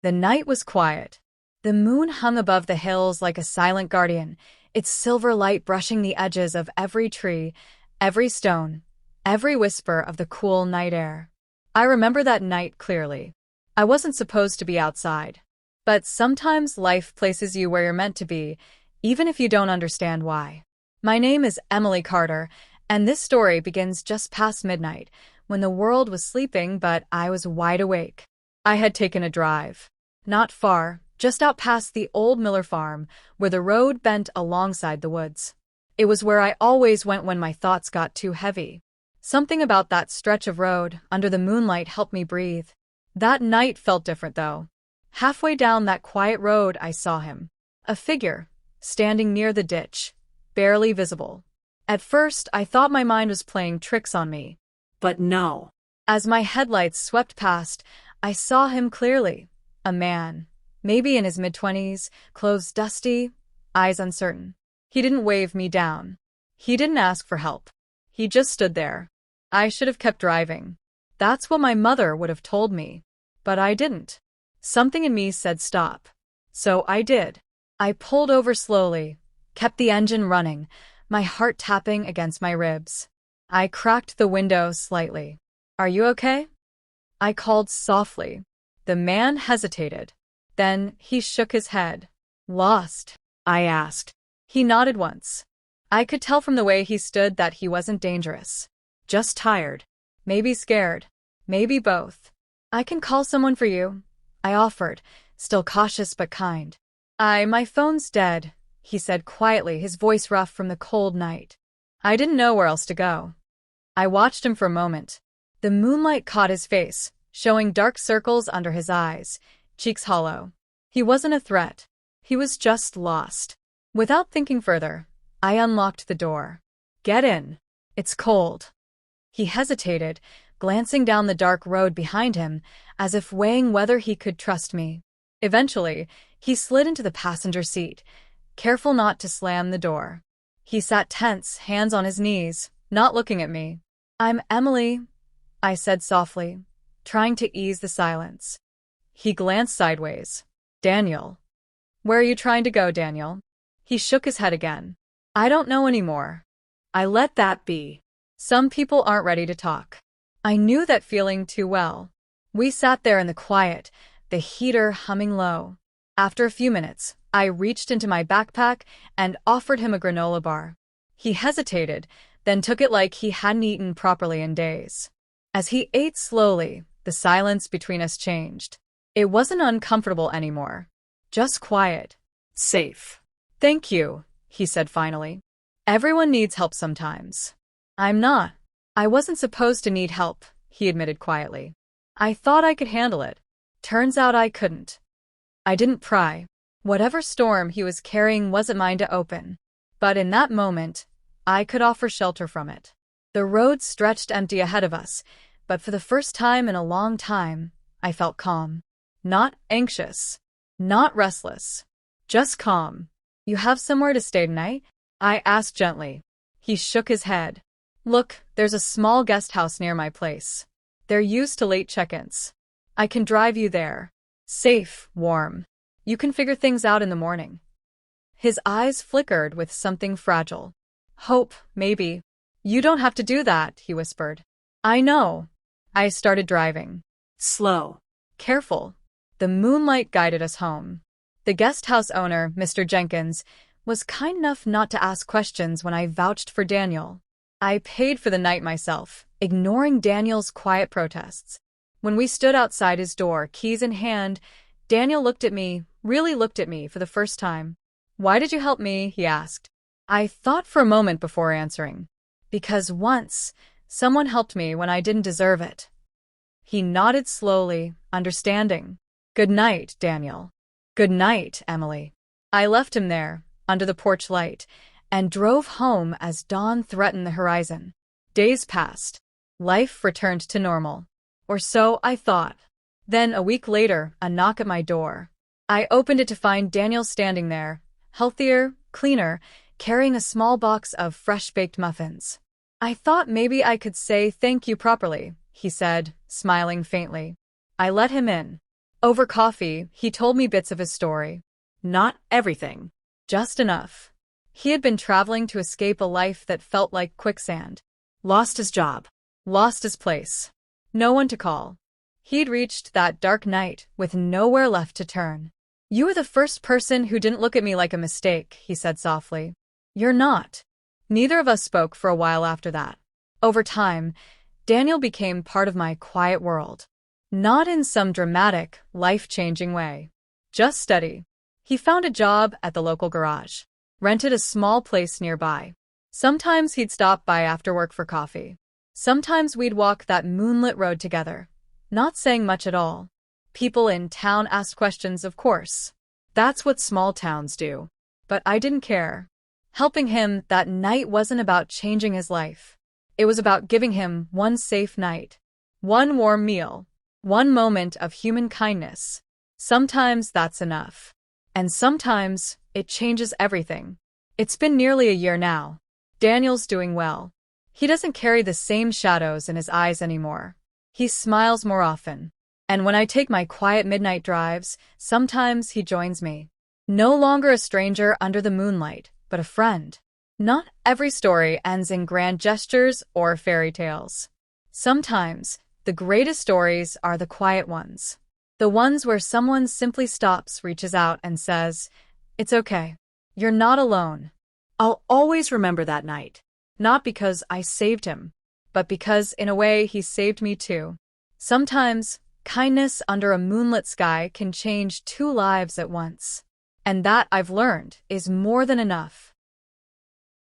The night was quiet. The moon hung above the hills like a silent guardian, its silver light brushing the edges of every tree, every stone, every whisper of the cool night air. I remember that night clearly. I wasn't supposed to be outside. But sometimes life places you where you're meant to be, even if you don't understand why. My name is Emily Carter, and this story begins just past midnight, when the world was sleeping but I was wide awake. I had taken a drive. Not far, just out past the old Miller farm, where the road bent alongside the woods. It was where I always went when my thoughts got too heavy. Something about that stretch of road, under the moonlight, helped me breathe. That night felt different, though. Halfway down that quiet road, I saw him. A figure, standing near the ditch, barely visible. At first, I thought my mind was playing tricks on me. But no. As my headlights swept past, I saw him clearly. A man, maybe in his mid-20s, clothes dusty, eyes uncertain. He didn't wave me down. He didn't ask for help. He just stood there. I should have kept driving. That's what my mother would have told me. But I didn't. Something in me said stop. So I did. I pulled over slowly, kept the engine running, my heart tapping against my ribs. I cracked the window slightly. "Are you okay?" I called softly. The man hesitated. Then he shook his head. "Lost?" I asked. He nodded once. I could tell from the way he stood that he wasn't dangerous. Just tired. Maybe scared. Maybe both. "I can call someone for you," I offered, still cautious but kind. My phone's dead," he said quietly, his voice rough from the cold night. I didn't know where else to go. I watched him for a moment. The moonlight caught his face, showing dark circles under his eyes, cheeks hollow. He wasn't a threat. He was just lost. Without thinking further, I unlocked the door. "Get in. It's cold." He hesitated, glancing down the dark road behind him, as if weighing whether he could trust me. Eventually, he slid into the passenger seat, careful not to slam the door. He sat tense, hands on his knees, not looking at me. "I'm Emily," I said softly, trying to ease the silence. He glanced sideways. "Daniel." "Where are you trying to go, Daniel?" He shook his head again. "I don't know anymore." I let that be. Some people aren't ready to talk. I knew that feeling too well. We sat there in the quiet, the heater humming low. After a few minutes, I reached into my backpack and offered him a granola bar. He hesitated, then took it like he hadn't eaten properly in days. As he ate slowly, the silence between us changed. It wasn't uncomfortable anymore. Just quiet. Safe. "Thank you," he said finally. "Everyone needs help sometimes." I wasn't supposed to need help, he admitted quietly. "I thought I could handle it. Turns out I couldn't." I didn't pry. Whatever storm he was carrying wasn't mine to open. But in that moment, I could offer shelter from it. The road stretched empty ahead of us, but for the first time in a long time, I felt calm. Not anxious. Not restless. Just calm. "You have somewhere to stay tonight?" I asked gently. He shook his head. "Look, there's a small guest house near my place. They're used to late check-ins. I can drive you there. Safe, warm. You can figure things out in the morning." His eyes flickered with something fragile. "Hope, maybe." "You don't have to do that," he whispered. "I know." I started driving. Slow. Careful. The moonlight guided us home. The guest house owner, Mr. Jenkins, was kind enough not to ask questions when I vouched for Daniel. I paid for the night myself, ignoring Daniel's quiet protests. When we stood outside his door, keys in hand, Daniel looked at me, really looked at me for the first time. "Why did you help me?" he asked. I thought for a moment before answering. "Because once, someone helped me when I didn't deserve it." He nodded slowly, understanding. "Good night, Daniel." "Good night, Emily." I left him there, under the porch light, and drove home as dawn threatened the horizon. Days passed. Life returned to normal. Or so I thought. Then, a week later, a knock at my door. I opened it to find Daniel standing there, healthier, cleaner, carrying a small box of fresh-baked muffins. "I thought maybe I could say thank you properly," he said, smiling faintly. I let him in. Over coffee, he told me bits of his story. Not everything. Just enough. He had been traveling to escape a life that felt like quicksand. Lost his job. Lost his place. No one to call. He'd reached that dark night with nowhere left to turn. "You were the first person who didn't look at me like a mistake," he said softly. "You're not." Neither of us spoke for a while after that. Over time, Daniel became part of my quiet world. Not in some dramatic, life-changing way. Just steady. He found a job at the local garage. Rented a small place nearby. Sometimes he'd stop by after work for coffee. Sometimes we'd walk that moonlit road together, not saying much at all. People in town asked questions, of course. That's what small towns do. But I didn't care. Helping him that night wasn't about changing his life. It was about giving him one safe night. One warm meal. One moment of human kindness. Sometimes that's enough. And sometimes it changes everything. It's been nearly a year now. Daniel's doing well. He doesn't carry the same shadows in his eyes anymore. He smiles more often. And when I take my quiet midnight drives, sometimes he joins me. No longer a stranger under the moonlight, but a friend. Not every story ends in grand gestures or fairy tales. Sometimes, the greatest stories are the quiet ones. The ones where someone simply stops, reaches out, and says, "It's okay. You're not alone." I'll always remember that night. Not because I saved him, but because, in a way, he saved me too. Sometimes, kindness under a moonlit sky can change two lives at once. And that, I've learned, is more than enough.